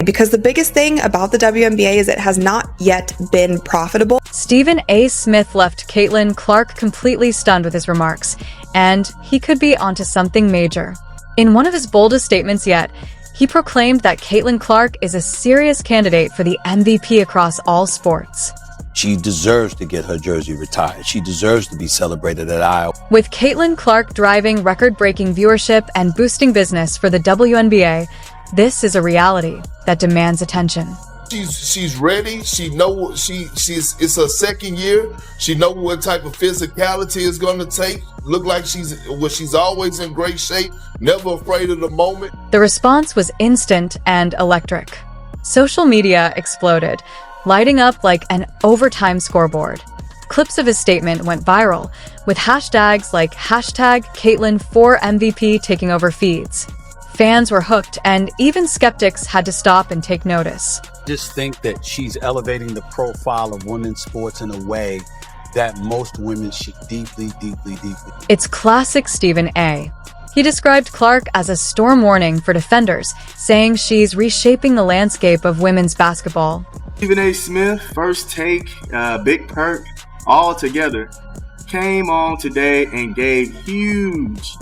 because the biggest thing about the WNBA is it has not yet been profitable. Stephen A. Smith left Caitlin Clark completely stunned with his remarks, and he could be onto something major. In one of his boldest statements yet, he proclaimed that Caitlin Clark is a serious candidate for the MVP across all sports. She deserves to get her jersey retired. She deserves to be celebrated at Iowa. With Caitlin Clark driving record-breaking viewership and boosting business for the WNBA, this is a reality that demands attention. She's ready. She know it's her second year. She know what type of physicality it's going to take. Look like she's always in great shape, never afraid of the moment. The response was instant and electric. Social media exploded, lighting up like an overtime scoreboard. Clips of his statement went viral, with hashtags like #Caitlin4MVP taking over feeds. Fans were hooked, and even skeptics had to stop and take notice. Just think that she's elevating the profile of women's sports in a way that most women should deeply. It's classic Stephen A. He described Clark as a storm warning for defenders, saying she's reshaping the landscape of women's basketball. Stephen A. Smith, First Take, Big Perk, all together, came on today and gave huge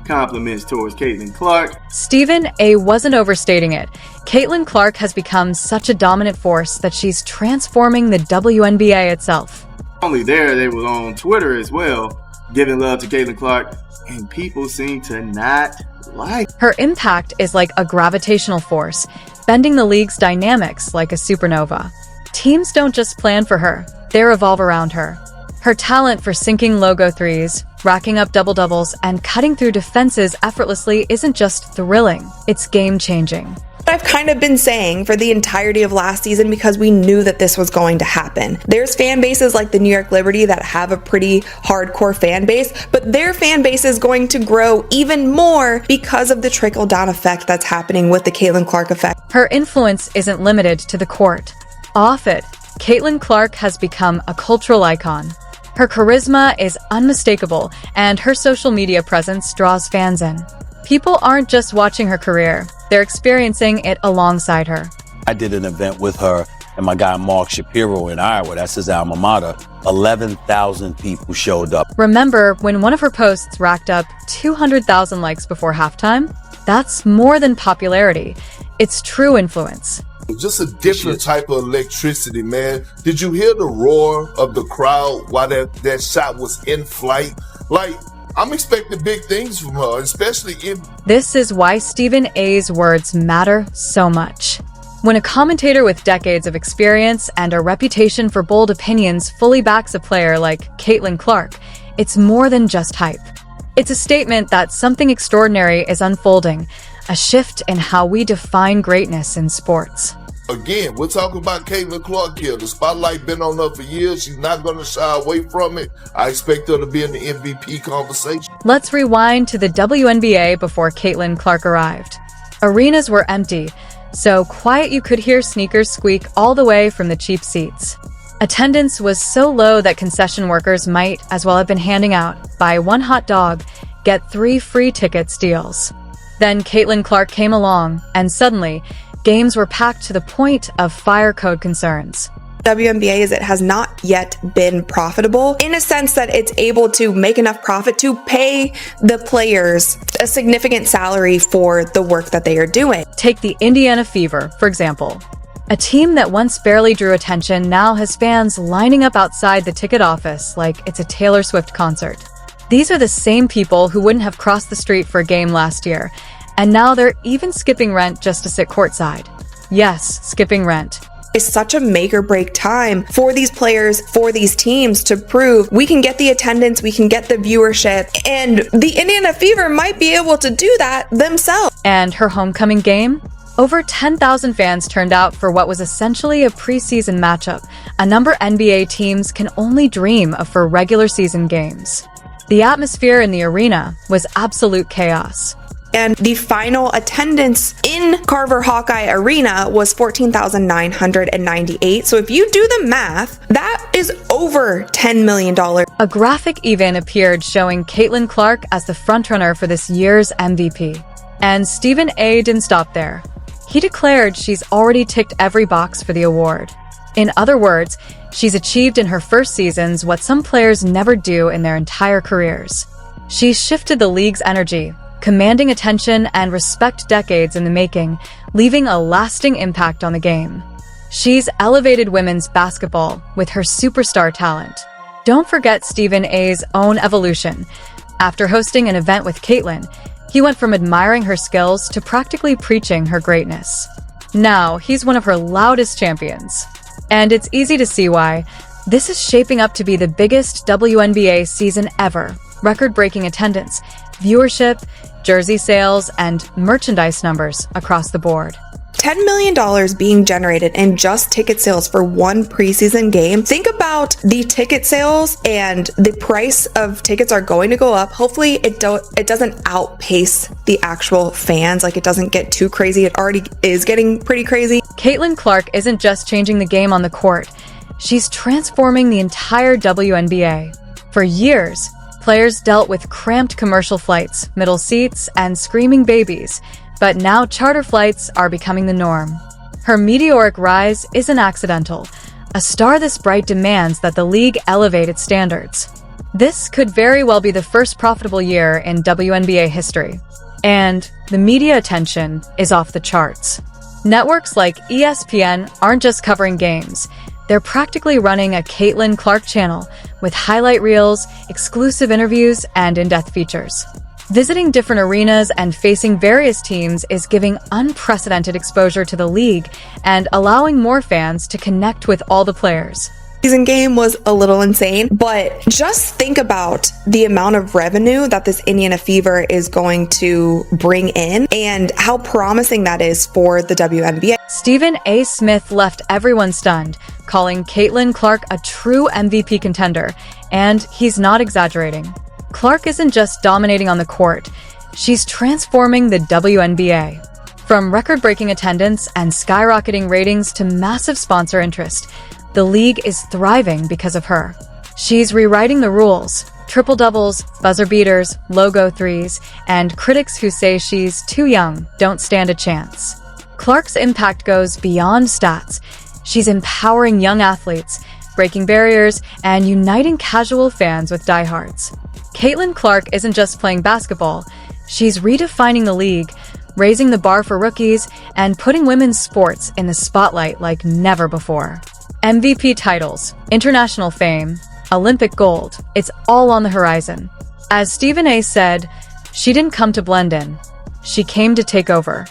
compliments towards Caitlin Clark. Stephen A. wasn't overstating it. Caitlin Clark has become such a dominant force that she's transforming the WNBA itself. Only there, they were on Twitter as well, giving love to Caitlin Clark, and people seem to not like her. Impact is like a gravitational force, bending the league's dynamics like a supernova. Teams don't just plan for her, they revolve around her. Her talent for sinking logo threes, racking up double-doubles, and cutting through defenses effortlessly isn't just thrilling, it's game-changing. I've kind of been saying for the entirety of last season because we knew that this was going to happen. There's fan bases like the New York Liberty that have a pretty hardcore fan base, but their fan base is going to grow even more because of the trickle-down effect that's happening with the Caitlin Clark effect. Her influence isn't limited to the court. Off it, Caitlin Clark has become a cultural icon. Her charisma is unmistakable, and her social media presence draws fans in. People aren't just watching her career, they're experiencing it alongside her. I did an event with her and my guy Mark Shapiro in Iowa, that's his alma mater. 11,000 people showed up. Remember when one of her posts racked up 200,000 likes before halftime? That's more than popularity, it's true influence. Just a different type of electricity, man. Did you hear the roar of the crowd while that shot was in flight? Like, I'm expecting big things from her, especially in... This is why Stephen A.'s words matter so much. When a commentator with decades of experience and a reputation for bold opinions fully backs a player like Caitlin Clark, it's more than just hype. It's a statement that something extraordinary is unfolding, a shift in how we define greatness in sports. Again, we're talking about Caitlin Clark here. The spotlight been on her for years. She's not going to shy away from it. I expect her to be in the MVP conversation. Let's rewind to the WNBA before Caitlin Clark arrived. Arenas were empty, so quiet you could hear sneakers squeak all the way from the cheap seats. Attendance was so low that concession workers might as well have been handing out, buy one hot dog, get 3 free tickets deals. Then Caitlin Clark came along, and suddenly, games were packed to the point of fire code concerns. WNBA is it has not yet been profitable in a sense that it's able to make enough profit to pay the players a significant salary for the work that they are doing. Take the Indiana Fever, for example. A team that once barely drew attention now has fans lining up outside the ticket office like it's a Taylor Swift concert. These are the same people who wouldn't have crossed the street for a game last year, and now they're even skipping rent just to sit courtside. Yes, skipping rent. It's such a make or break time for these players, for these teams to prove we can get the attendance, we can get the viewership, and the Indiana Fever might be able to do that themselves. And her homecoming game? Over 10,000 fans turned out for what was essentially a preseason matchup, a number NBA teams can only dream of for regular season games. The atmosphere in the arena was absolute chaos. And the final attendance in Carver Hawkeye Arena was 14,998. So if you do the math, that is over $10 million. A graphic even appeared showing Caitlin Clark as the frontrunner for this year's MVP. And Stephen A. didn't stop there. He declared she's already ticked every box for the award. In other words, she's achieved in her first seasons what some players never do in their entire careers. She's shifted the league's energy, commanding attention and respect decades in the making, leaving a lasting impact on the game. She's elevated women's basketball with her superstar talent. Don't forget Stephen A's own evolution. After hosting an event with Caitlin, he went from admiring her skills to practically preaching her greatness. Now, he's one of her loudest champions. And it's easy to see why. This is shaping up to be the biggest WNBA season ever. Record-breaking attendance, viewership, jersey sales, and merchandise numbers across the board. $10 million being generated in just ticket sales for one preseason game. Think about the ticket sales, and the price of tickets are going to go up. Hopefully it doesn't outpace the actual fans, like it doesn't get too crazy. It already is getting pretty crazy. Caitlin Clark isn't just changing the game on the court. She's transforming the entire WNBA. For years, players dealt with cramped commercial flights, middle seats, and screaming babies. But now charter flights are becoming the norm. Her meteoric rise isn't accidental. A star this bright demands that the league elevate its standards. This could very well be the first profitable year in WNBA history. And the media attention is off the charts. Networks like ESPN aren't just covering games. They're practically running a Caitlin Clark channel with highlight reels, exclusive interviews, and in-depth features. Visiting different arenas and facing various teams is giving unprecedented exposure to the league and allowing more fans to connect with all the players. Season game was a little insane, but just think about the amount of revenue that this Indiana Fever is going to bring in and how promising that is for the WNBA. Stephen A. Smith left everyone stunned, calling Caitlin Clark a true MVP contender, and he's not exaggerating. Clark isn't just dominating on the court, she's transforming the WNBA. From record-breaking attendance and skyrocketing ratings to massive sponsor interest, the league is thriving because of her. She's rewriting the rules, triple-doubles, buzzer beaters, logo threes, and critics who say she's too young don't stand a chance. Clark's impact goes beyond stats. She's empowering young athletes, breaking barriers, and uniting casual fans with diehards. Caitlin Clark isn't just playing basketball, she's redefining the league, raising the bar for rookies, and putting women's sports in the spotlight like never before. MVP titles, international fame, Olympic gold, it's all on the horizon. As Stephen A. said, she didn't come to blend in, she came to take over.